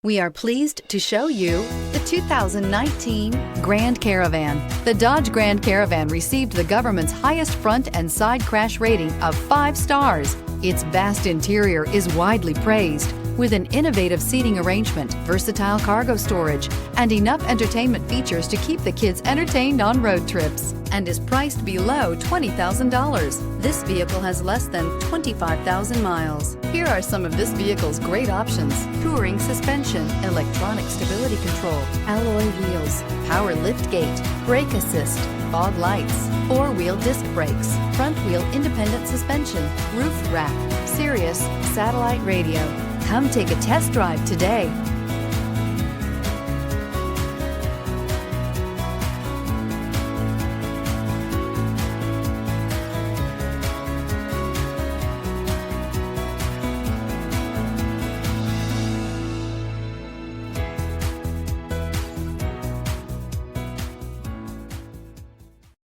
We are pleased to show you the 2019 Grand Caravan. The Dodge Grand Caravan received the government's highest front and side crash rating of 5 stars. Its vast interior is widely praised, with an innovative seating arrangement, versatile cargo storage, and enough entertainment features to keep the kids entertained on road trips, and is priced below $20,000. This vehicle has less than 25,000 miles. Here are some of this vehicle's great options: touring suspension, electronic stability control, alloy wheels, power liftgate, brake assist, fog lights, 4-wheel disc brakes, front wheel independent suspension, roof rack, Sirius satellite radio. Come take a test drive today.